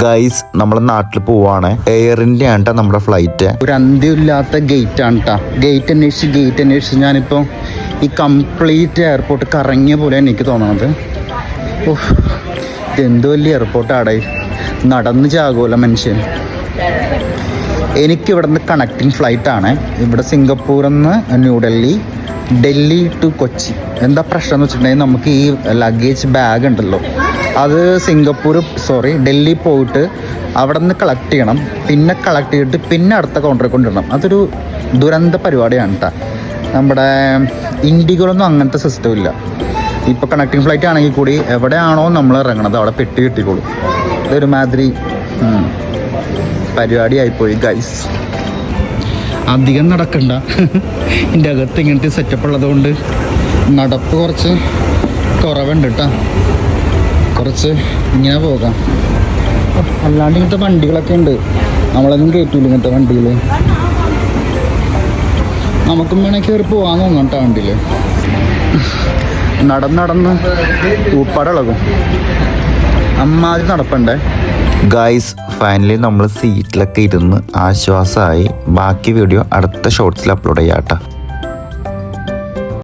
Guys നമ്മളെ നാട്ടിൽ പോവാണ്. എയർ ഇന്ത്യ ആണ് നമ്മുടെ ഫ്ലൈറ്റ്. ഒരു അന്ത്യമില്ലാത്ത ഗേറ്റ് ആണ് കേട്ടോ. ഗേറ്റ് അന്വേഷിച്ച് ഞാനിപ്പോൾ ഈ കംപ്ലീറ്റ് എയർപോർട്ട് കറങ്ങിയ പോലെ എനിക്ക് തോന്നുന്നത്. ഇതെന്ത് വലിയ എയർപോർട്ടാടെ, നടന്ന് ചാകുമല്ലോ മനുഷ്യൻ. എനിക്കിവിടെ നിന്ന് കണക്റ്റിംഗ് ഫ്ലൈറ്റാണ്. ഇവിടെ സിംഗപ്പൂരിൽ നിന്ന് ന്യൂഡൽഹി, ഡൽഹി ടു കൊച്ചി. എന്താ പ്രശ്നം എന്ന് വെച്ചിട്ടുണ്ടെങ്കിൽ നമുക്ക് ഈ ലഗേജ് ബാഗ് ഉണ്ടല്ലോ, അത് ഡൽഹി പോയിട്ട് അവിടെ നിന്ന് കളക്ട് ചെയ്യണം. പിന്നെ കളക്ട് ചെയ്തിട്ട് പിന്നെ അടുത്ത കൗണ്ടറിൽ കൊണ്ടിടണം. അതൊരു ദുരന്ത പരിപാടിയാണ് കേട്ടോ. നമ്മുടെ ഇൻഡിഗോളൊന്നും അങ്ങനത്തെ സിസ്റ്റം ഇല്ല. ഇപ്പോൾ കണക്റ്റിംഗ് ഫ്ലൈറ്റ് ആണെങ്കിൽ കൂടി എവിടെയാണോ നമ്മൾ ഇറങ്ങണത് അവിടെ പെട്ടി കിട്ടിക്കോളും. ഇതൊരുമാതിരി പരിപാടിയായിപ്പോയി ഗൈസ്. അധികം നടക്കണ്ട. ഇതിൻ്റെ അകത്ത് ഇങ്ങനത്തെ സെറ്റപ്പ് ഉള്ളതുകൊണ്ട് നടപ്പ് കുറച്ച് കുറവുണ്ട് കേട്ടോ. കുറച്ച് ഇങ്ങനെ പോകാം. അല്ലാണ്ട് ഇങ്ങനത്തെ വണ്ടികളൊക്കെ ഉണ്ട്, നമ്മളൊന്നും കയറ്റൂല ഇങ്ങനത്തെ വണ്ടികൾ. നമുക്കും വേണമെങ്കിൽ കയറി പോകാൻ തോന്നും കേട്ടോ വണ്ടിയിൽ. നടന്ന് ഊപ്പാടിളകും അമ്മാതിരി നടപ്പണ്ടേ ഗൈസ് ഫൈനലി നമ്മൾ സീറ്റിലൊക്കെ ഇരുന്ന് ആശ്വാസമായി. ബാക്കി വീഡിയോ അടുത്ത ഷോർട്സിൽ അപ്ലോഡ് ചെയ്യാം കേട്ടോ.